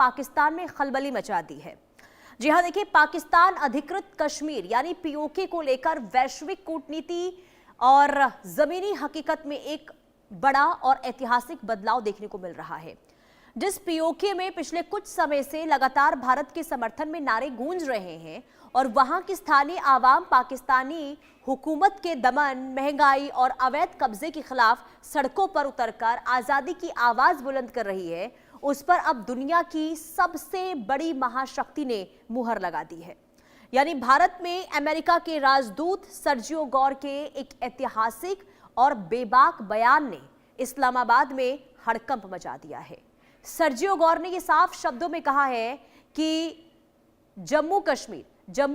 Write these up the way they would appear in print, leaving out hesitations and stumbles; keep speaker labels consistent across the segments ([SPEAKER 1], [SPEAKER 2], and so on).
[SPEAKER 1] पाकिस्तान में खलबली मचा दी है। जी हां, देखिए, पाकिस्तान अधिकृत कश्मीर यानी पीओके को लेकर वैश्विक कूटनीति और जमीनी हकीकत में एक बड़ा और ऐतिहासिक बदलाव देखने को मिल रहा है। जिस पीओके में पिछले कुछ समय से लगातार भारत के समर्थन में नारे गूंज रहे हैं और वहां की स्थानीय आवाम पाकिस्तानी हुकूमत के दमन, महंगाई और अवैध कब्जे के खिलाफ सड़कों पर उतरकर आजादी की आवाज बुलंद कर रही है, उस पर अब दुनिया की सबसे बड़ी महाशक्ति ने मुहर लगा दी है। यानी भारत में अमेरिका के राजदूत सर्जियो गौर के एक ऐतिहासिक और बेबाक बयान ने इस्लामाबाद में हड़कंप मचा दिया है। सर्जियो गौर ने यह साफ शब्दों में कहा है कि जम्मू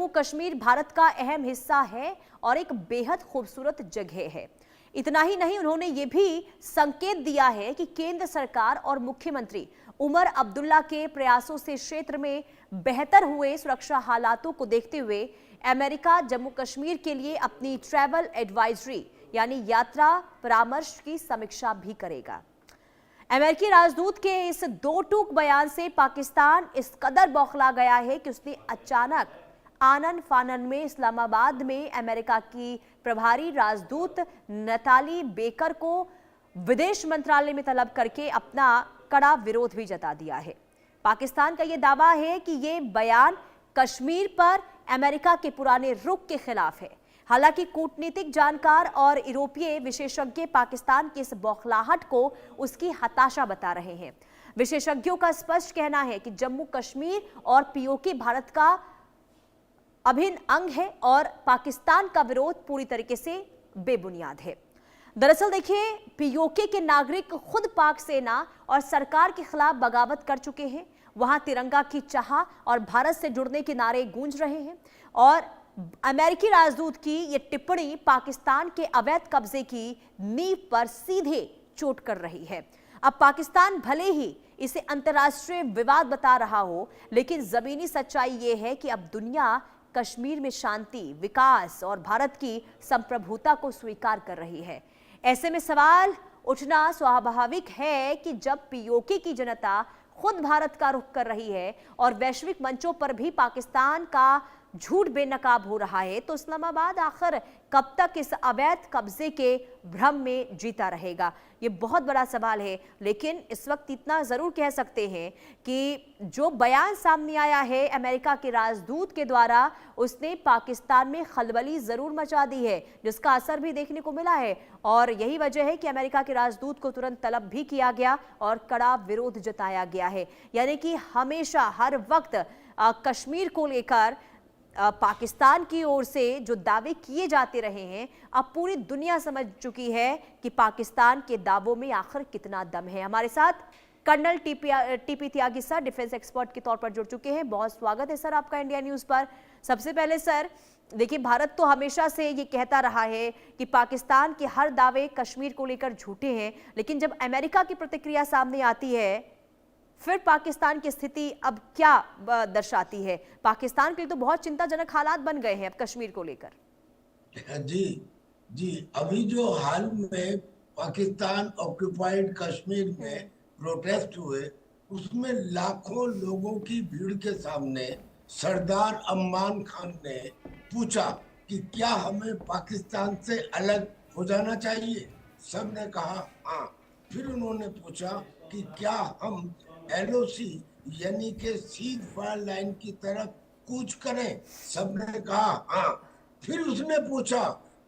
[SPEAKER 1] कश्मीर भारत का अहम हिस्सा है और एक बेहद खूबसूरत जगह है। इतना ही नहीं, उन्होंने ये भी संकेत दिया है कि केंद्र सरकार और मुख्यमंत्री उमर अब्दुल्ला के प्रयासों से क्षेत्र में बेहतर हुए सुरक्षा हालातों को देखते हुए अमेरिका जम्मू कश्मीर के लिए अपनी ट्रैवल एडवाइजरी यानी यात्रा परामर्श की समीक्षा भी करेगा। अमेरिकी राजदूत के इस दो टूक बयान से पाकिस्तान इस कदर बौखला गया है कि उसने अचानक आनन फानन में इस्लामाबाद में अमेरिका की प्रभारी राजदूत नताली बेकर को विदेश मंत्रालय में तलब करके अपना कड़ा विरोध भी जता दिया है। पाकिस्तान का यह दावा है कि यह बयान कश्मीर पर अमेरिका के पुराने रुख के खिलाफ है। हालांकि कूटनीतिक जानकार और यूरोपीय विशेषज्ञ पाकिस्तान की इस बौखलाहट को उसकी हताशा बता रहे हैं। विशेषज्ञों का स्पष्ट कहना है कि जम्मू कश्मीर और पीओके भारत का अभिन्न अंग है और पाकिस्तान का विरोध पूरी तरीके से बेबुनियाद है। दरअसल देखिए, पीओके के नागरिक खुद पाक सेना और सरकार के खिलाफ बगावत कर चुके हैं। वहां तिरंगा की चाह और भारत से जुड़ने के नारे गूंज रहे हैं और अमेरिकी राजदूत की यह टिप्पणी पाकिस्तान के अवैध कब्जे की नींव पर सीधे चोट कर रही है। अब पाकिस्तान भले ही इसे अंतर्राष्ट्रीय विवाद बता रहा हो, लेकिन जमीनी सच्चाई यह है कि अब दुनिया कश्मीर में शांति, विकास और भारत की संप्रभुता को स्वीकार कर रही है। ऐसे में सवाल उठना स्वाभाविक है कि जब पीओके की जनता खुद भारत का रुख कर रही है और वैश्विक मंचों पर भी पाकिस्तान का झूठ बेनकाब हो रहा है, तो इस्लामाबाद आखिर कब तक इस अवैध कब्जे के भ्रम में जीता रहेगा? ये बहुत बड़ा सवाल है। लेकिन इस वक्त इतना जरूर कह सकते हैं कि जो बयान सामने आया है अमेरिका के राजदूत के द्वारा, उसने पाकिस्तान में खलबली जरूर मचा दी है, जिसका असर भी देखने को मिला है। और यही वजह है कि अमेरिका के राजदूत को तुरंत तलब भी किया गया और कड़ा विरोध जताया गया है। यानी कि हमेशा हर वक्त कश्मीर को लेकर पाकिस्तान की ओर से जो दावे किए जाते रहे हैं, अब पूरी दुनिया समझ चुकी है कि पाकिस्तान के दावों में आखिर कितना दम है। हमारे साथ कर्नल टीपी त्यागी सर डिफेंस एक्सपर्ट के तौर पर जुड़ चुके हैं। बहुत स्वागत है सर आपका इंडिया न्यूज़ पर। सबसे पहले सर देखिए, भारत तो हमेशा से ये कहता रहा है कि पाकिस्तान के हर दावे कश्मीर को लेकर झूठे हैं, लेकिन जब अमेरिका की प्रतिक्रिया सामने आती है, फिर पाकिस्तान की स्थिति अब क्या दर्शाती है? पाकिस्तान के लिए तो बहुत चिंताजनक हालात बन गए हैं अब कश्मीर को लेकर।
[SPEAKER 2] जी, अभी जो हाल में पाकिस्तान ऑक्युपाइड कश्मीर में प्रोटेस्ट हुए, उसमें लाखों लोगों की भीड़ के सामने सरदार अम्मान खान ने पूछा कि क्या हमें पाकिस्तान से अलग हो जाना चाहिए? सबने कहा हाँ। फिर उन्होंने पूछा कि क्या हम एलओसी यानी कि सीज फायर लाइन की तरफ कूच करें? सबने कहा हाँ। फिर उसने पूछा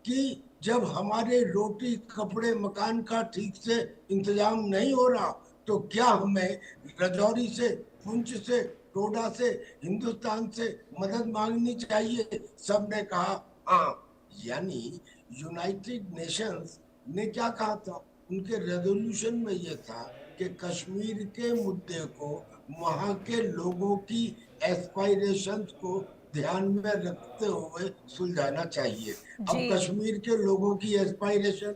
[SPEAKER 2] कि जब हमारे रोटी, कपड़े, मकान का ठीक से इंतजाम नहीं हो रहा, तो क्या हमें रजौरी से, पुंछ से, डोडा से, हिंदुस्तान से मदद मांगनी चाहिए? सबने कहा हाँ। यानी यूनाइटेड नेशंस ने क्या कहा था? उनके रेजोल्यूशन में यह था कि कश्मीर के मुद्दे को वहां के लोगों की एस्पायरेशंस को ध्यान में रखते हुए सुलझाना चाहिए। अब कश्मीर के लोगों की एस्पायरेशन,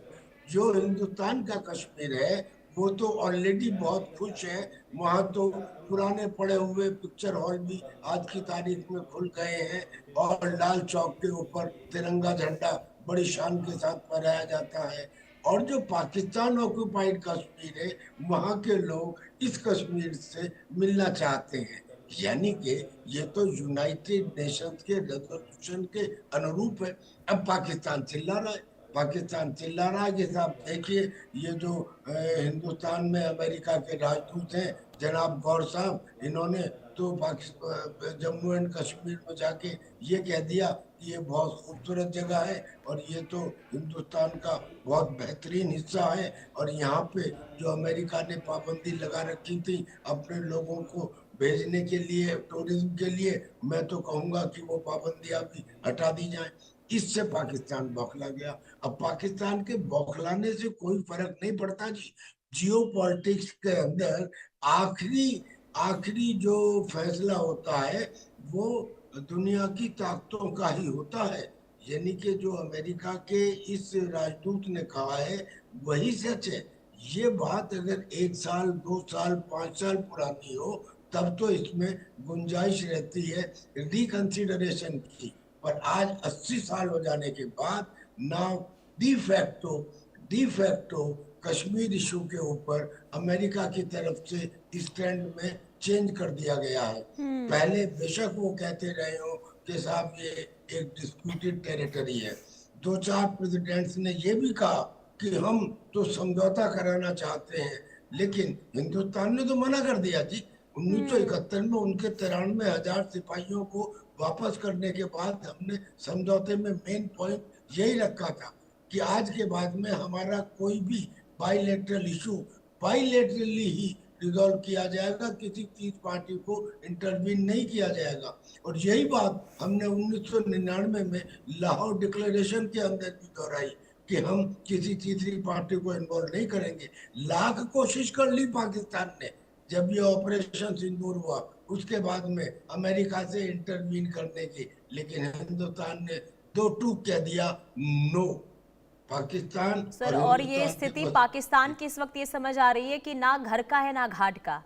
[SPEAKER 2] जो हिंदुस्तान का कश्मीर है, वो तो ऑलरेडी बहुत खुश है। वहां तो पुराने पड़े हुए पिक्चर हॉल भी आज की तारीख में खुल गए हैं और लाल चौक के ऊपर तिरंगा झंडा बड़ी शान के साथ फहराया जाता है। और जो पाकिस्तान ऑक्युपाइड कश्मीर है, वहां के लोग इस कश्मीर से मिलना चाहते हैं। यानी कि ये तो यूनाइटेड नेशंस के रेजोल्यूशन के अनुरूप है। अब पाकिस्तान चिल्ला रहा है, पाकिस्तान चिल्ला रहा है कि साहब देखिए, ये जो हिंदुस्तान में अमेरिका के राजदूत हैं जनाब गौर साहब, इन्होंने तो पाकिस्तान जम्मू एंड कश्मीर में जाके ये कह दिया कि ये बहुत खूबसूरत जगह है और ये तो हिंदुस्तान का बहुत बेहतरीन हिस्सा है, और यहाँ पे जो अमेरिका ने पाबंदी लगा रखी थी अपने लोगों को भेजने के लिए, टूरिज्म के लिए, मैं तो कहूंगा कि वो पाबंदियां भी हटा दी जाए। इससे पाकिस्तान बौखला गया। अब पाकिस्तान के बौखलाने से कोई फर्क नहीं पड़ता जी। जियो पॉलिटिक्स के अंदर आखिरी आखिरी जो फैसला होता है वो दुनिया की ताकतों का ही होता है। यानी कि जो अमेरिका के इस राजदूत ने कहा है वही सच है। ये बात अगर 1 साल 2 साल 5 साल पुरानी हो तब तो इसमें गुंजाइश रहती है रिकंसिडरेशन की, पर आज 80 साल हो जाने के बाद now de facto Kashmir issue के ऊपर अमेरिका की तरफ से स्टैंड में चेंज कर दिया गया है। पहले बेशक वो कहते रहे हो कि साहब ये एक डिस्प्यूटेड टेरिटरी है। 2 4 प्रेसिडेंट्स ने ये भी कहा कि हम तो समझौता कराना चाहते हैं, लेकिन हिंदुस्तान ने तो मना कर दिया जी। 1971 में उनके 93,000 सिपाहियों को वापस करने के बाद हमने समझौते में मेन पॉइंट यही रखा था कि आज के बाद में हमारा कोई भी बाइलेटरल इशू बाइलेटरली ही रिजॉल्व किया जाएगा, किसी तीसरी पार्टी को इंटरवीन नहीं किया जाएगा। और यही बात हमने 1999 में लाहौर डिक्लेरेशन के अंदर भी दोहराई कि हम किसी तीसरी पार्टी को इन्वॉल्व नहीं करेंगे। लाख कोशिश कर ली पाकिस्तान ने जब ये ऑपरेशन सिंदूर हुआ, उसके बाद में अमेरिका से इंटरवीन करने की, लेकिन हिंदुस्तान ने दो टूक कह दिया, नो। पाकिस्तान
[SPEAKER 1] सर, और ये स्थिति पाकिस्तान की इस वक्त ये समझ आ रही है कि ना घर का है ना घाट का,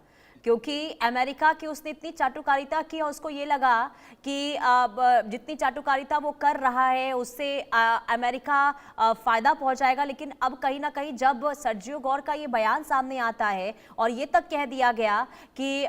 [SPEAKER 1] क्योंकि अमेरिका की उसने इतनी चाटुकारिता की और उसको ये लगा कि जितनी चाटुकारिता वो कर रहा है उससे अमेरिका फायदा पहुंचाएगा। लेकिन अब कहीं ना कहीं जब सर्जियो गौर का ये बयान सामने आता है और ये तक कह दिया गया कि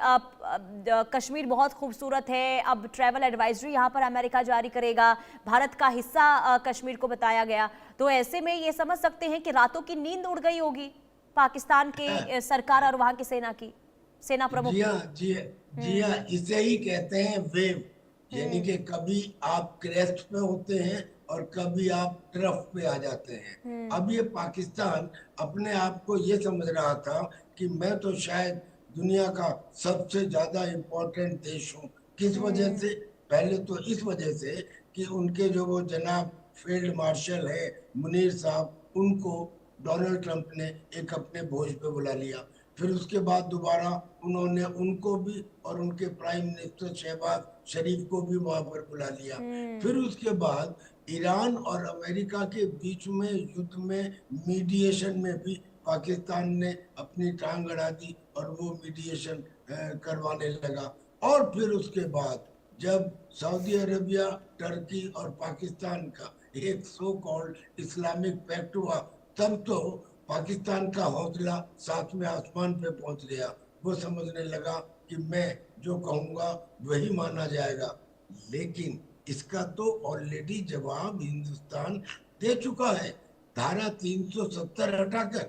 [SPEAKER 1] कश्मीर बहुत खूबसूरत है, अब ट्रैवल एडवाइजरी यहाँ पर अमेरिका जारी करेगा, भारत का हिस्सा कश्मीर को बताया गया, तो ऐसे में ये समझ सकते हैं कि रातों की नींद उड़ गई होगी पाकिस्तान के सरकार और वहां की सेना प्रमुख।
[SPEAKER 2] जी हाँ, इसे ही कहते हैं वेव। यानी कि कभी आप क्रेस्ट पे होते हैं और कभी आप ट्रफ पे आ जाते हैं। अब ये पाकिस्तान अपने आप को ये समझ रहा था कि मैं तो शायद दुनिया का सबसे ज्यादा इम्पोर्टेंट देश हूँ। किस वजह से? पहले तो इस वजह से कि उनके जो वो जनाब फील्ड मार्शल है मुनीर साहब, उनको डोनाल्ड ट्रंप ने एक अपने भोज पे बुला लिया। फिर उसके बाद दोबारा उन्होंने उनको भी और उनके प्राइम मिनिस्टर शहबाज शरीफ को भी वहां पर बुला लिया। फिर उसके बाद ईरान और अमेरिका के बीच में युद्ध में मीडिएशन में भी पाकिस्तान ने अपनी टांग अड़ा दी और वो मीडिएशन करवाने लगा। और फिर उसके बाद जब सऊदी अरेबिया, टर्की और पाकिस्तान का एक सो कॉल्ड इस्लामिक पैक्ट हुआ, तब तो पाकिस्तान का हौसला 7वें आसमान पे पहुंच गया। वो समझने लगा कि मैं जो कहूंगा वही माना जाएगा। लेकिन इसका तो ऑलरेडी जवाब हिंदुस्तान दे चुका है। धारा 370 हटाकर